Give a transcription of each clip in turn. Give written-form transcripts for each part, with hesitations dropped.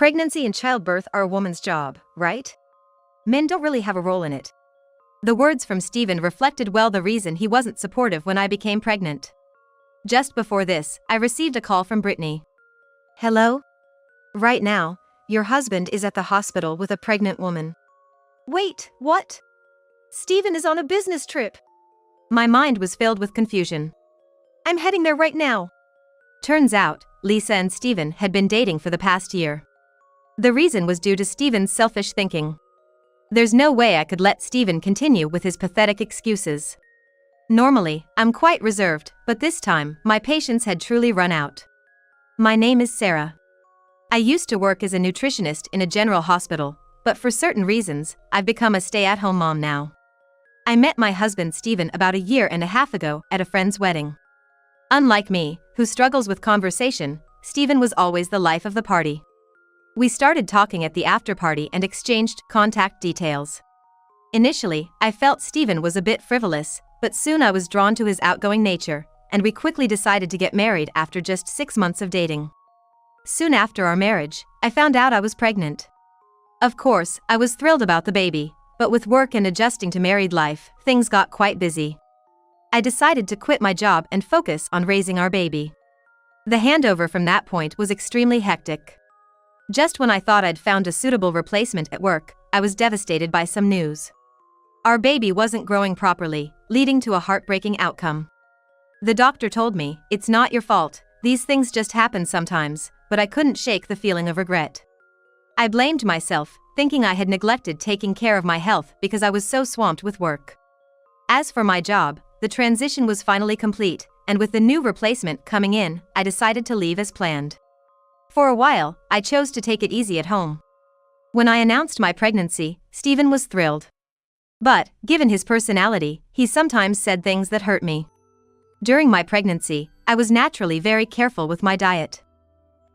Pregnancy and childbirth are a woman's job, right? Men don't really have a role in it. The words from Stephen reflected well the reason he wasn't supportive when I became pregnant. Just before this, I received a call from Brittany. Hello? Right now, your husband is at the hospital with a pregnant woman. Wait, what? Stephen is on a business trip. My mind was filled with confusion. I'm heading there right now. Turns out, Lisa and Stephen had been dating for the past year. The reason was due to Stephen's selfish thinking. There's no way I could let Stephen continue with his pathetic excuses. Normally, I'm quite reserved, but this time, my patience had truly run out. My name is Sarah. I used to work as a nutritionist in a general hospital, but for certain reasons, I've become a stay-at-home mom now. I met my husband Stephen about a year and a half ago at a friend's wedding. Unlike me, who struggles with conversation, Stephen was always the life of the party. We started talking at the after-party and exchanged contact details. Initially, I felt Stephen was a bit frivolous, but soon I was drawn to his outgoing nature, and we quickly decided to get married after just 6 months of dating. Soon after our marriage, I found out I was pregnant. Of course, I was thrilled about the baby, but with work and adjusting to married life, things got quite busy. I decided to quit my job and focus on raising our baby. The handover from that point was extremely hectic. Just when I thought I'd found a suitable replacement at work, I was devastated by some news. Our baby wasn't growing properly, leading to a heartbreaking outcome. The doctor told me, "It's not your fault, these things just happen sometimes," but I couldn't shake the feeling of regret. I blamed myself, thinking I had neglected taking care of my health because I was so swamped with work. As for my job, the transition was finally complete, and with the new replacement coming in, I decided to leave as planned. For a while, I chose to take it easy at home. When I announced my pregnancy, Stephen was thrilled. But, given his personality, he sometimes said things that hurt me. During my pregnancy, I was naturally very careful with my diet.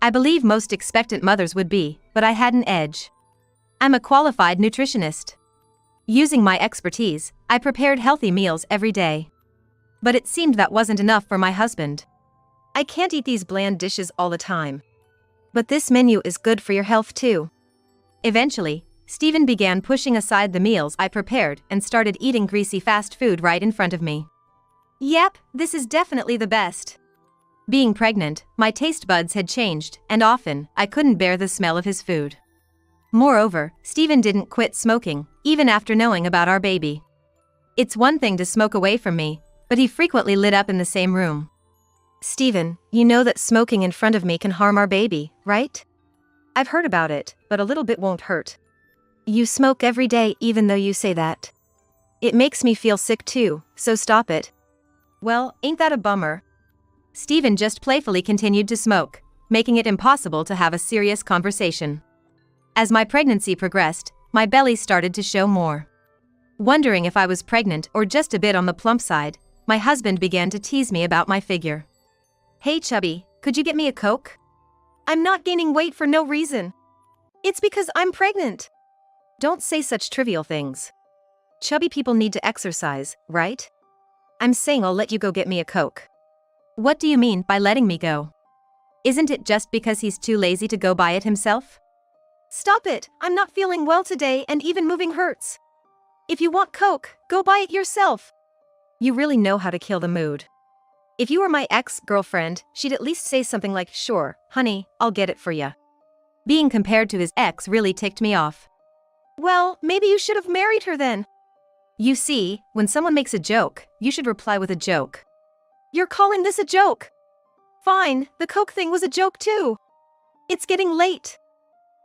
I believe most expectant mothers would be, but I had an edge. I'm a qualified nutritionist. Using my expertise, I prepared healthy meals every day. But it seemed that wasn't enough for my husband. I can't eat these bland dishes all the time. But this menu is good for your health too. Eventually, Stephen began pushing aside the meals I prepared and started eating greasy fast food right in front of me. Yep, this is definitely the best. Being pregnant, my taste buds had changed, and often, I couldn't bear the smell of his food. Moreover, Stephen didn't quit smoking, even after knowing about our baby. It's one thing to smoke away from me, but he frequently lit up in the same room. Stephen, you know that smoking in front of me can harm our baby, right? I've heard about it, but a little bit won't hurt. You smoke every day even though you say that. It makes me feel sick too, so stop it. Well, ain't that a bummer? Stephen just playfully continued to smoke, making it impossible to have a serious conversation. As my pregnancy progressed, my belly started to show more. Wondering if I was pregnant or just a bit on the plump side, my husband began to tease me about my figure. Hey chubby, could you get me a Coke? I'm not gaining weight for no reason. It's because I'm pregnant. Don't say such trivial things. Chubby people need to exercise, right? I'm saying I'll let you go get me a Coke. What do you mean by letting me go? Isn't it just because he's too lazy to go buy it himself? Stop it, I'm not feeling well today and even moving hurts. If you want Coke, go buy it yourself. You really know how to kill the mood. If you were my ex-girlfriend, she'd at least say something like, "Sure, honey, I'll get it for ya." Being compared to his ex really ticked me off. Well, maybe you should have married her then. You see, when someone makes a joke, you should reply with a joke. You're calling this a joke? Fine, the Coke thing was a joke too. It's getting late.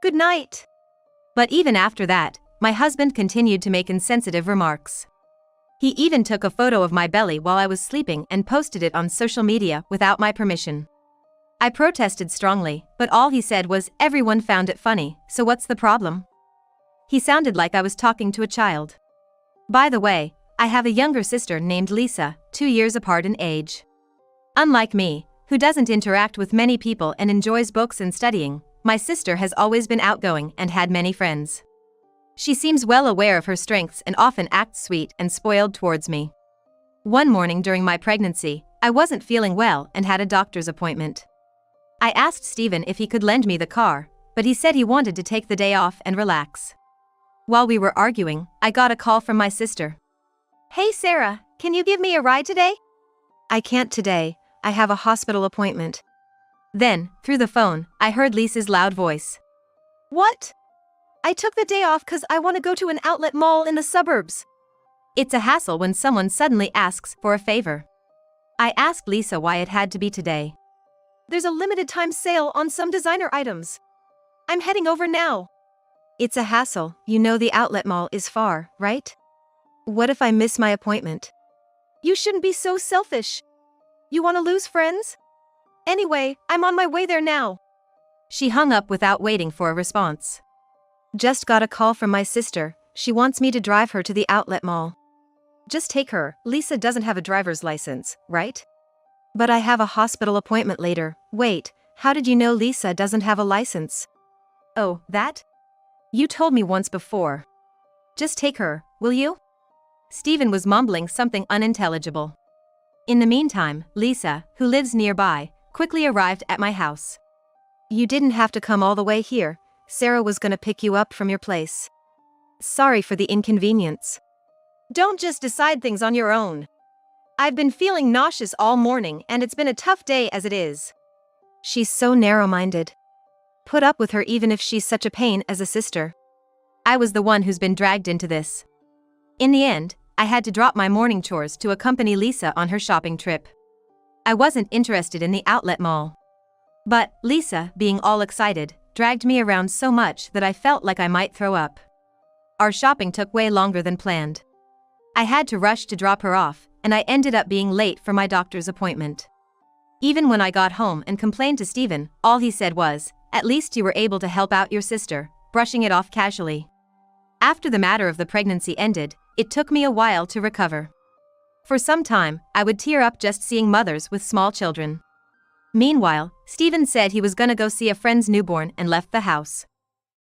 Good night. But even after that, my husband continued to make insensitive remarks. He even took a photo of my belly while I was sleeping and posted it on social media without my permission. I protested strongly, but all he said was, "Everyone found it funny, so what's the problem?" He sounded like I was talking to a child. By the way, I have a younger sister named Lisa, 2 years apart in age. Unlike me, who doesn't interact with many people and enjoys books and studying, my sister has always been outgoing and had many friends. She seems well aware of her strengths and often acts sweet and spoiled towards me. One morning during my pregnancy, I wasn't feeling well and had a doctor's appointment. I asked Stephen if he could lend me the car, but he said he wanted to take the day off and relax. While we were arguing, I got a call from my sister. "Hey Sarah, can you give me a ride today?" "I can't today, I have a hospital appointment." Then, through the phone, I heard Lisa's loud voice. "What?" "I took the day off because I want to go to an outlet mall in the suburbs." It's a hassle when someone suddenly asks for a favor. I asked Lisa why it had to be today. "There's a limited time sale on some designer items. I'm heading over now." It's a hassle, you know the outlet mall is far, right? What if I miss my appointment? You shouldn't be so selfish. You want to lose friends? Anyway, I'm on my way there now. She hung up without waiting for a response. Just got a call from my sister, she wants me to drive her to the outlet mall. Just take her, Lisa doesn't have a driver's license, right? But I have a hospital appointment later. Wait, how did you know Lisa doesn't have a license? Oh, that? You told me once before. Just take her, will you? Stephen was mumbling something unintelligible. In the meantime, Lisa, who lives nearby, quickly arrived at my house. You didn't have to come all the way here, Sarah was gonna pick you up from your place. Sorry for the inconvenience. Don't just decide things on your own. I've been feeling nauseous all morning and it's been a tough day as it is. She's so narrow-minded. Put up with her even if she's such a pain as a sister. I was the one who's been dragged into this. In the end, I had to drop my morning chores to accompany Lisa on her shopping trip. I wasn't interested in the outlet mall. But Lisa, being all excited, dragged me around so much that I felt like I might throw up. Our shopping took way longer than planned. I had to rush to drop her off, and I ended up being late for my doctor's appointment. Even when I got home and complained to Stephen, all he said was, "At least you were able to help out your sister," brushing it off casually. After the matter of the pregnancy ended, it took me a while to recover. For some time, I would tear up just seeing mothers with small children. Meanwhile, Stephen said he was gonna go see a friend's newborn and left the house.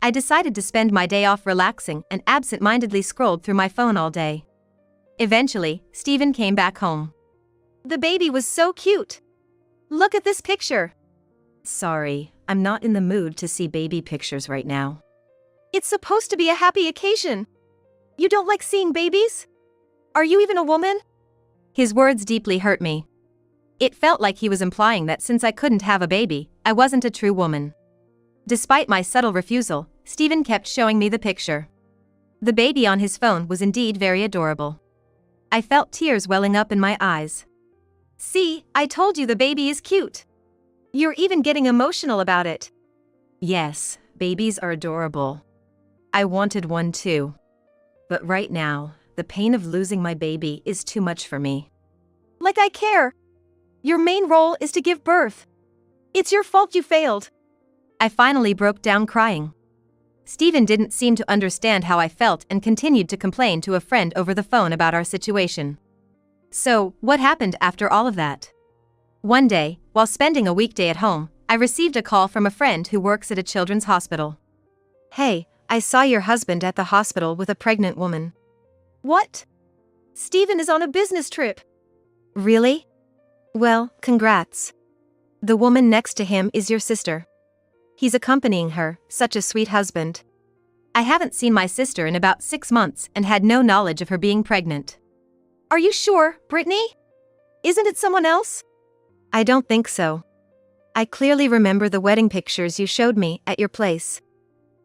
I decided to spend my day off relaxing and absent-mindedly scrolled through my phone all day. Eventually, Stephen came back home. The baby was so cute. Look at this picture. Sorry, I'm not in the mood to see baby pictures right now. It's supposed to be a happy occasion. You don't like seeing babies? Are you even a woman? His words deeply hurt me. It felt like he was implying that since I couldn't have a baby, I wasn't a true woman. Despite my subtle refusal, Stephen kept showing me the picture. The baby on his phone was indeed very adorable. I felt tears welling up in my eyes. See, I told you the baby is cute. You're even getting emotional about it. Yes, babies are adorable. I wanted one too. But right now, the pain of losing my baby is too much for me. Like I care. Your main role is to give birth. It's your fault you failed. I finally broke down crying. Stephen didn't seem to understand how I felt and continued to complain to a friend over the phone about our situation. So, what happened after all of that? One day, while spending a weekday at home, I received a call from a friend who works at a children's hospital. Hey, I saw your husband at the hospital with a pregnant woman. What? Stephen is on a business trip. Really? Well, congrats. The woman next to him is your sister. He's accompanying her, such a sweet husband. I haven't seen my sister in about 6 months and had no knowledge of her being pregnant. Are you sure, Brittany? Isn't it someone else? I don't think so. I clearly remember the wedding pictures you showed me at your place.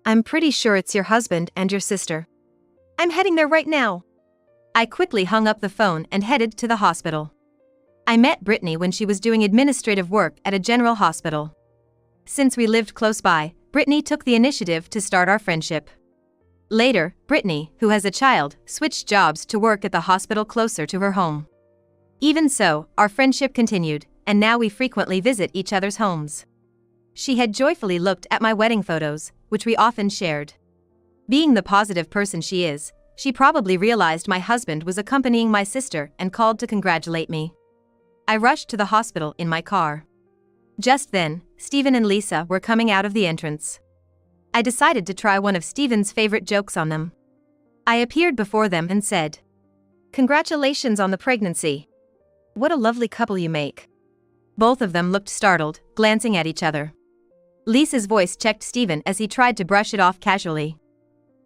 I'm pretty sure it's your husband and your sister. I'm heading there right now. I quickly hung up the phone and headed to the hospital. I met Brittany when she was doing administrative work at a general hospital. Since we lived close by, Brittany took the initiative to start our friendship. Later, Brittany, who has a child, switched jobs to work at the hospital closer to her home. Even so, our friendship continued, and now we frequently visit each other's homes. She had joyfully looked at my wedding photos, which we often shared. Being the positive person she is, she probably realized my husband was accompanying my sister and called to congratulate me. I rushed to the hospital in my car. Just then, Stephen and Lisa were coming out of the entrance. I decided to try one of Stephen's favorite jokes on them. I appeared before them and said, "Congratulations on the pregnancy. What a lovely couple you make." Both of them looked startled, glancing at each other. Lisa's voice checked Steven as he tried to brush it off casually.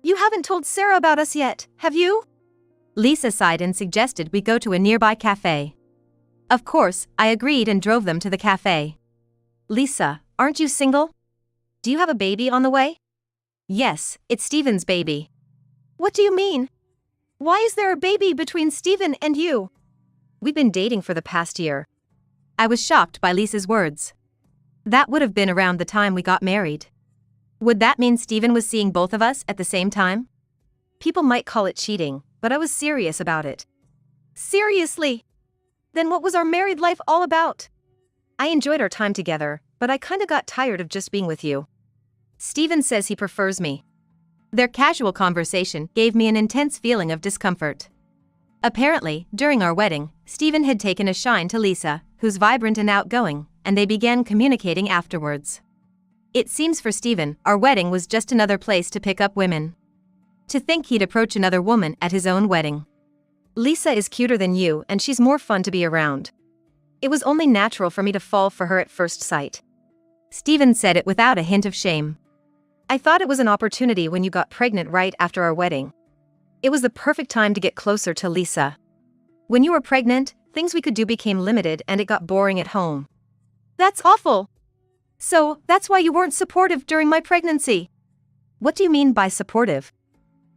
You haven't told Sarah about us yet, have you? Lisa sighed and suggested we go to a nearby cafe. Of course, I agreed and drove them to the cafe. Lisa, aren't you single? Do you have a baby on the way? Yes, it's Steven's baby. What do you mean? Why is there a baby between Steven and you? We've been dating for the past year. I was shocked by Lisa's words. That would have been around the time we got married. Would that mean Steven was seeing both of us at the same time? People might call it cheating, but I was serious about it. Seriously? Then what was our married life all about? I enjoyed our time together, but I kinda got tired of just being with you. Steven says he prefers me. Their casual conversation gave me an intense feeling of discomfort. Apparently, during our wedding, Steven had taken a shine to Lisa, who's vibrant and outgoing, and they began communicating afterwards. It seems for Steven, our wedding was just another place to pick up women. To think he'd approach another woman at his own wedding. Lisa is cuter than you and she's more fun to be around. It was only natural for me to fall for her at first sight. Steven said it without a hint of shame. I thought it was an opportunity when you got pregnant right after our wedding. It was the perfect time to get closer to Lisa. When you were pregnant, things we could do became limited and it got boring at home. That's awful. So, that's why you weren't supportive during my pregnancy. What do you mean by supportive?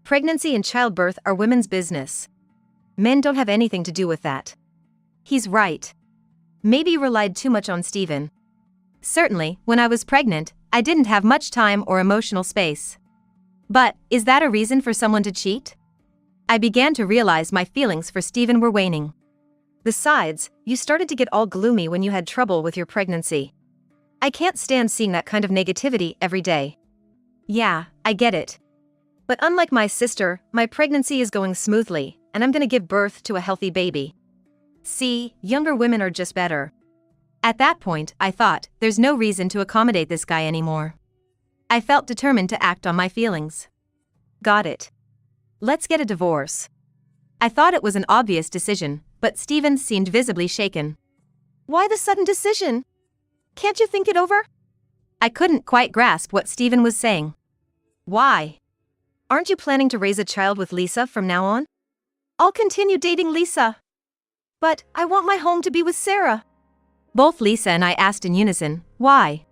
Pregnancy and childbirth are women's business. Men don't have anything to do with that. He's right. Maybe you relied too much on Steven. Certainly, when I was pregnant, I didn't have much time or emotional space. But, is that a reason for someone to cheat? I began to realize my feelings for Steven were waning. Besides, you started to get all gloomy when you had trouble with your pregnancy. I can't stand seeing that kind of negativity every day. Yeah, I get it. But unlike my sister, my pregnancy is going smoothly, and I'm gonna give birth to a healthy baby. See, younger women are just better. At that point, I thought, there's no reason to accommodate this guy anymore. I felt determined to act on my feelings. Got it. Let's get a divorce. I thought it was an obvious decision, but Steven seemed visibly shaken. Why the sudden decision? Can't you think it over? I couldn't quite grasp what Steven was saying. Why? Aren't you planning to raise a child with Lisa from now on? I'll continue dating Lisa. But I want my home to be with Sarah. Both Lisa and I asked in unison, why?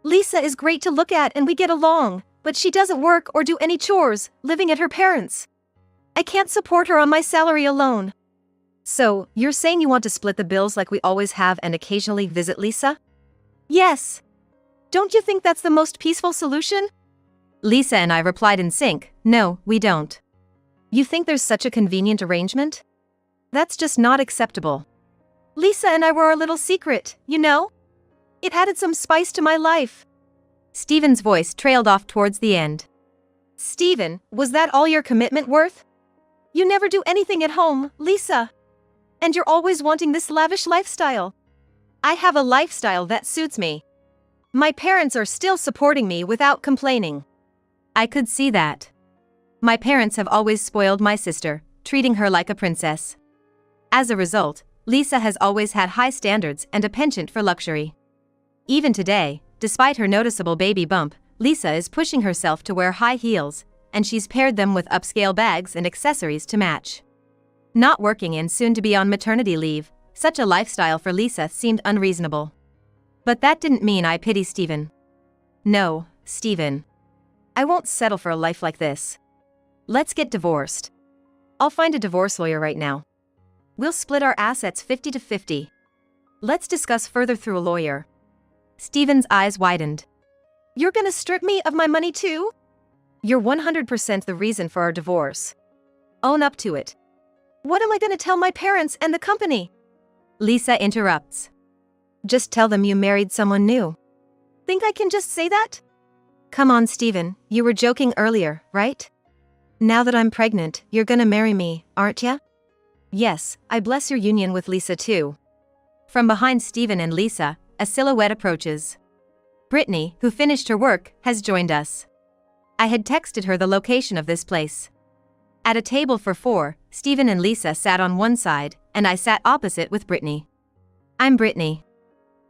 Lisa is great to look at and we get along, but she doesn't work or do any chores, living at her parents'. I can't support her on my salary alone. So, you're saying you want to split the bills like we always have and occasionally visit Lisa? Yes. Don't you think that's the most peaceful solution? Lisa and I replied in sync, no, we don't. You think there's such a convenient arrangement? That's just not acceptable. Lisa and I were our little secret, you know? It added some spice to my life. Steven's voice trailed off towards the end. Steven, was that all your commitment worth? You never do anything at home, Lisa. And you're always wanting this lavish lifestyle. I have a lifestyle that suits me. My parents are still supporting me without complaining. I could see that. My parents have always spoiled my sister, treating her like a princess. As a result, Lisa has always had high standards and a penchant for luxury. Even today, despite her noticeable baby bump, Lisa is pushing herself to wear high heels, and she's paired them with upscale bags and accessories to match. Not working and soon to be on maternity leave, such a lifestyle for Lisa seemed unreasonable. But that didn't mean I pity Steven. No, Steven. I won't settle for a life like this. Let's get divorced. I'll find a divorce lawyer right now. We'll split our assets 50-50. Let's discuss further through a lawyer. Steven's eyes widened. You're gonna strip me of my money too? You're 100% the reason for our divorce. Own up to it. What am I gonna tell my parents and the company? Lisa interrupts. Just tell them you married someone new. Think I can just say that? Come on, Steven, you were joking earlier, right? Now that I'm pregnant, you're gonna marry me, aren't ya? Yes, I bless your union with Lisa too. From behind Steven and Lisa, a silhouette approaches. Brittany, who finished her work, has joined us. I had texted her the location of this place. At a table for 4, Steven and Lisa sat on one side, and I sat opposite with Brittany. I'm Brittany.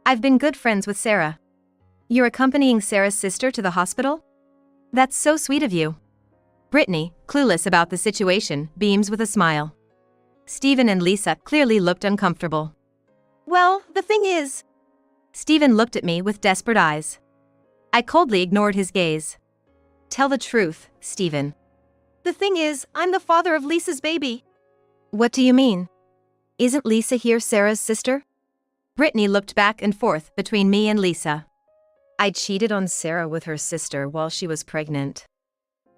I've been good friends with Sarah. You're accompanying Sarah's sister to the hospital? That's so sweet of you. Brittany, clueless about the situation, beams with a smile. Stephen and Lisa clearly looked uncomfortable. Well, the thing is… Stephen looked at me with desperate eyes. I coldly ignored his gaze. Tell the truth, Stephen. The thing is, I'm the father of Lisa's baby. What do you mean? Isn't Lisa here Sarah's sister? Brittany looked back and forth between me and Lisa. I cheated on Sarah with her sister while she was pregnant.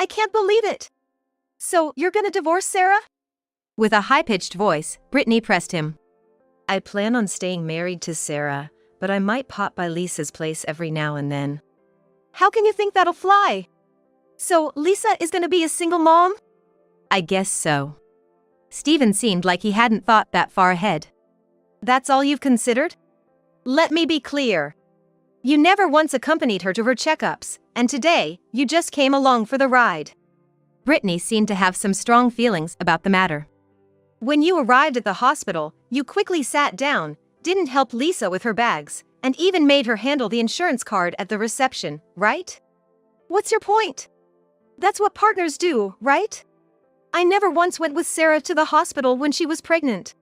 I can't believe it. So, you're gonna divorce Sarah? With a high-pitched voice, Brittany pressed him. I plan on staying married to Sarah, but I might pop by Lisa's place every now and then. How can you think that'll fly? So, Lisa is gonna be a single mom? I guess so. Stephen seemed like he hadn't thought that far ahead. That's all you've considered? Let me be clear. You never once accompanied her to her checkups, and today, you just came along for the ride. Brittany seemed to have some strong feelings about the matter. When you arrived at the hospital, you quickly sat down, didn't help Lisa with her bags, and even made her handle the insurance card at the reception, right? What's your point? That's what partners do, right? I never once went with Sarah to the hospital when she was pregnant.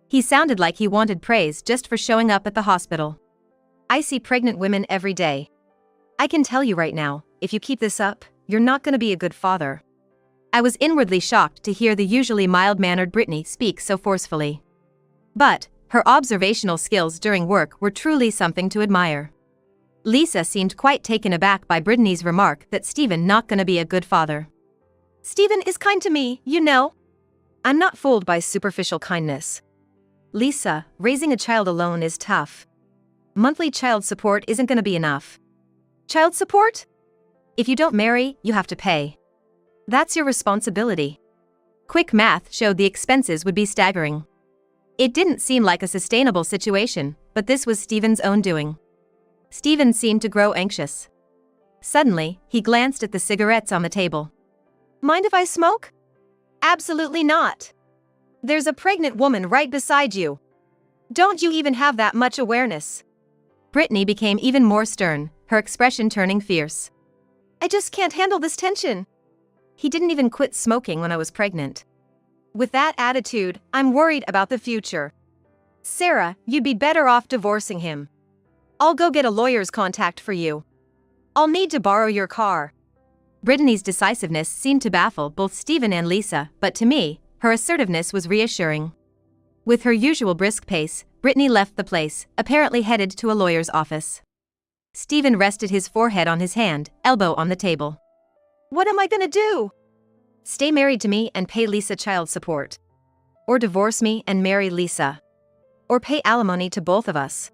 He sounded like he wanted praise just for showing up at the hospital. I see pregnant women every day. I can tell you right now, if you keep this up, you're not gonna be a good father. I was inwardly shocked to hear the usually mild-mannered Brittany speak so forcefully. But her observational skills during work were truly something to admire. Lisa seemed quite taken aback by Brittany's remark that Stephen not gonna be a good father. Stephen is kind to me, you know. I'm not fooled by superficial kindness. Lisa, raising a child alone is tough. Monthly child support isn't gonna be enough. Child support? If you don't marry, you have to pay. That's your responsibility. Quick math showed the expenses would be staggering. It didn't seem like a sustainable situation, but this was Stephen's own doing. Stephen seemed to grow anxious. Suddenly, he glanced at the cigarettes on the table. Mind if I smoke? Absolutely not. There's a pregnant woman right beside you. Don't you even have that much awareness? Brittany became even more stern, her expression turning fierce. I just can't handle this tension. He didn't even quit smoking when I was pregnant. With that attitude, I'm worried about the future. Sarah, you'd be better off divorcing him. I'll go get a lawyer's contact for you. I'll need to borrow your car. Brittany's decisiveness seemed to baffle both Stephen and Lisa, but to me, her assertiveness was reassuring. With her usual brisk pace, Brittany left the place, apparently headed to a lawyer's office. Stephen rested his forehead on his hand, elbow on the table. What am I gonna do? Stay married to me and pay Lisa child support. Or divorce me and marry Lisa. Or pay alimony to both of us.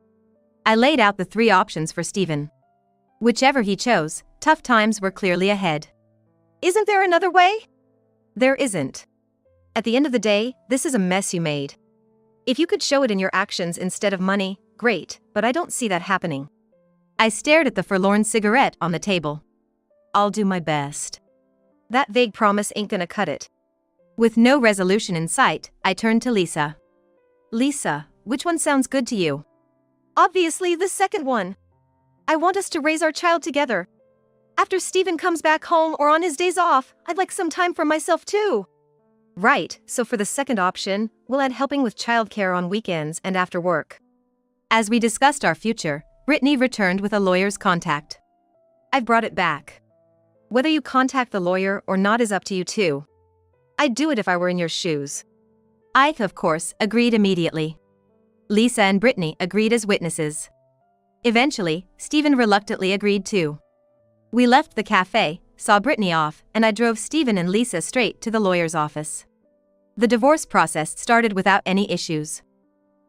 I laid out the three options for Stephen. Whichever he chose, tough times were clearly ahead. Isn't there another way? There isn't. At the end of the day, this is a mess you made. If you could show it in your actions instead of money, great, but I don't see that happening. I stared at the forlorn cigarette on the table. I'll do my best. That vague promise ain't gonna cut it. With no resolution in sight, I turned to Lisa. Lisa, which one sounds good to you? Obviously the second one. I want us to raise our child together. After Stephen comes back home or on his days off, I'd like some time for myself too. Right, so for the second option, we'll add helping with childcare on weekends and after work. As we discussed our future, Brittany returned with a lawyer's contact. I've brought it back. Whether you contact the lawyer or not is up to you too. I'd do it if I were in your shoes. I, of course, agreed immediately. Lisa and Brittany agreed as witnesses. Eventually, Stephen reluctantly agreed too. We left the cafe, saw Brittany off, and I drove Stephen and Lisa straight to the lawyer's office. The divorce process started without any issues.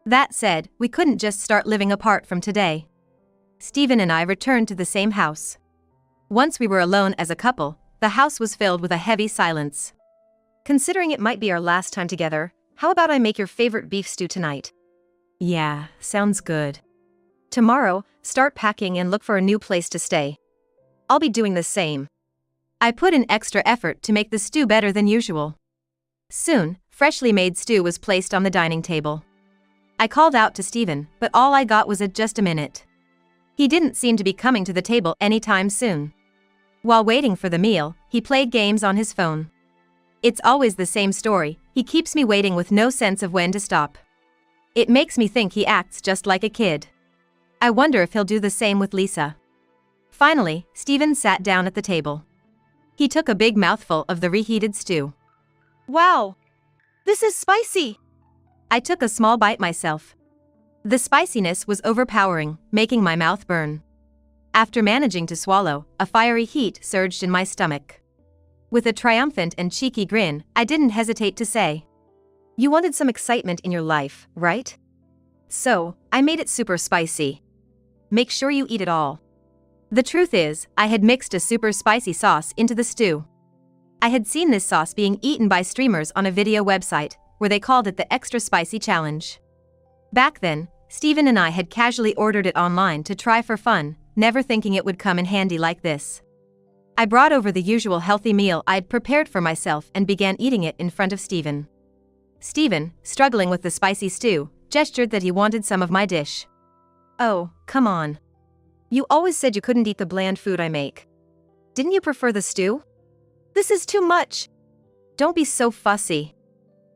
That said, we couldn't just start living apart from today. Stephen and I returned to the same house. Once we were alone as a couple, the house was filled with a heavy silence. Considering it might be our last time together, how about I make your favorite beef stew tonight? Yeah, sounds good. Tomorrow, start packing and look for a new place to stay. I'll be doing the same. I put in extra effort to make the stew better than usual. Soon, freshly made stew was placed on the dining table. I called out to Stephen, but all I got was a "just a minute." He didn't seem to be coming to the table anytime soon. While waiting for the meal, he played games on his phone. It's always the same story, he keeps me waiting with no sense of when to stop. It makes me think he acts just like a kid. I wonder if he'll do the same with Lisa. Finally, Steven sat down at the table. He took a big mouthful of the reheated stew. Wow! This is spicy! I took a small bite myself. The spiciness was overpowering, making my mouth burn. After managing to swallow, a fiery heat surged in my stomach. With a triumphant and cheeky grin, I didn't hesitate to say, "You wanted some excitement in your life, right? So, I made it super spicy. Make sure you eat it all." The truth is, I had mixed a super spicy sauce into the stew. I had seen this sauce being eaten by streamers on a video website, where they called it the Extra Spicy Challenge. Back then, Steven and I had casually ordered it online to try for fun, never thinking it would come in handy like this. I brought over the usual healthy meal I'd prepared for myself and began eating it in front of Steven. Steven, struggling with the spicy stew, gestured that he wanted some of my dish. "Oh, come on. You always said you couldn't eat the bland food I make. Didn't you prefer the stew? This is too much. Don't be so fussy.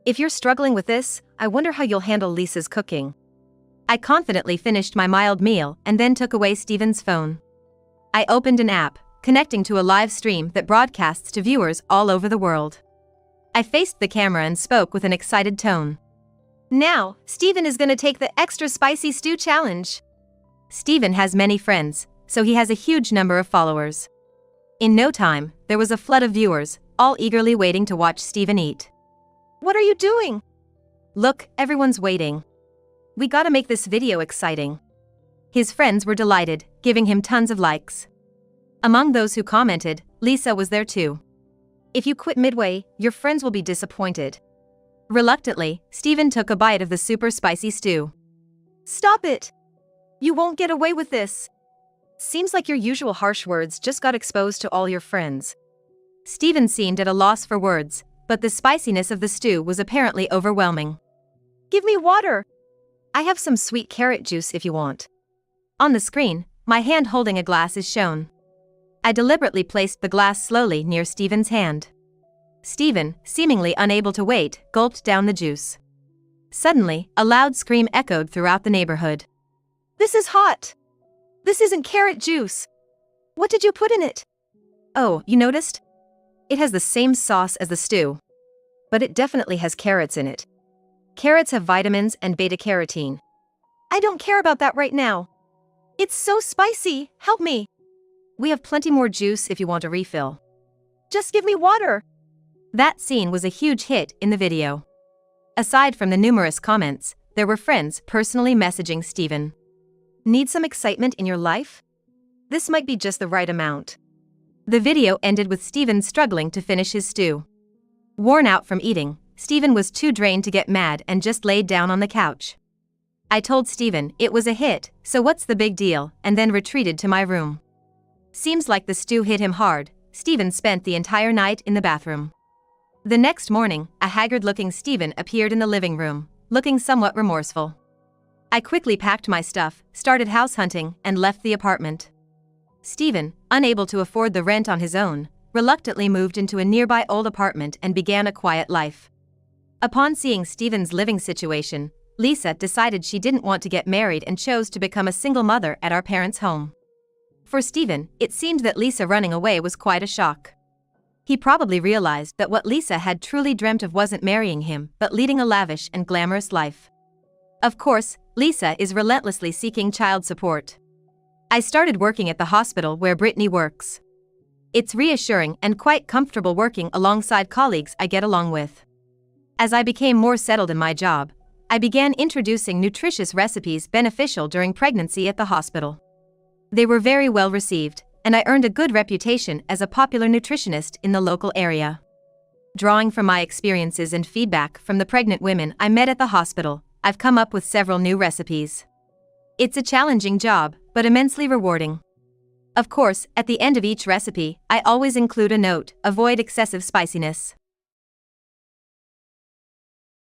If you're struggling with this, I wonder how you'll handle Lisa's cooking." I confidently finished my mild meal and then took away Steven's phone. I opened an app, connecting to a live stream that broadcasts to viewers all over the world. I faced the camera and spoke with an excited tone. "Now, Steven is gonna take the extra spicy stew challenge." Steven has many friends, so he has a huge number of followers. In no time, there was a flood of viewers, all eagerly waiting to watch Steven eat. "What are you doing?" "Look, everyone's waiting. We gotta make this video exciting." His friends were delighted, giving him tons of likes. Among those who commented, Lisa was there too. "If you quit midway, your friends will be disappointed." Reluctantly, Steven took a bite of the super spicy stew. "Stop it! You won't get away with this." "Seems like your usual harsh words just got exposed to all your friends." Steven seemed at a loss for words, but the spiciness of the stew was apparently overwhelming. "Give me water." "I have some sweet carrot juice if you want." On the screen, my hand holding a glass is shown. I deliberately placed the glass slowly near Steven's hand. Steven, seemingly unable to wait, gulped down the juice. Suddenly, a loud scream echoed throughout the neighborhood. "This is hot! This isn't carrot juice! What did you put in it?" "Oh, you noticed? It has the same sauce as the stew. But it definitely has carrots in it. Carrots have vitamins and beta-carotene." "I don't care about that right now. It's so spicy, help me." "We have plenty more juice if you want a refill." "Just give me water." That scene was a huge hit in the video. Aside from the numerous comments, there were friends personally messaging Steven. "Need some excitement in your life? This might be just the right amount." The video ended with Steven struggling to finish his stew. Worn out from eating, Steven was too drained to get mad and just laid down on the couch. I told Steven it was a hit, so what's the big deal, and then retreated to my room. Seems like the stew hit him hard. Steven spent the entire night in the bathroom. The next morning, a haggard-looking Steven appeared in the living room, looking somewhat remorseful. I quickly packed my stuff, started house hunting, and left the apartment. Steven, unable to afford the rent on his own, reluctantly moved into a nearby old apartment and began a quiet life. Upon seeing Steven's living situation, Lisa decided she didn't want to get married and chose to become a single mother at our parents' home. For Steven, it seemed that Lisa running away was quite a shock. He probably realized that what Lisa had truly dreamt of wasn't marrying him, but leading a lavish and glamorous life. Of course, Lisa is relentlessly seeking child support. I started working at the hospital where Brittany works. It's reassuring and quite comfortable working alongside colleagues I get along with. As I became more settled in my job, I began introducing nutritious recipes beneficial during pregnancy at the hospital. They were very well received, and I earned a good reputation as a popular nutritionist in the local area. Drawing from my experiences and feedback from the pregnant women I met at the hospital, I've come up with several new recipes. It's a challenging job, but immensely rewarding. Of course, at the end of each recipe, I always include a note: avoid excessive spiciness.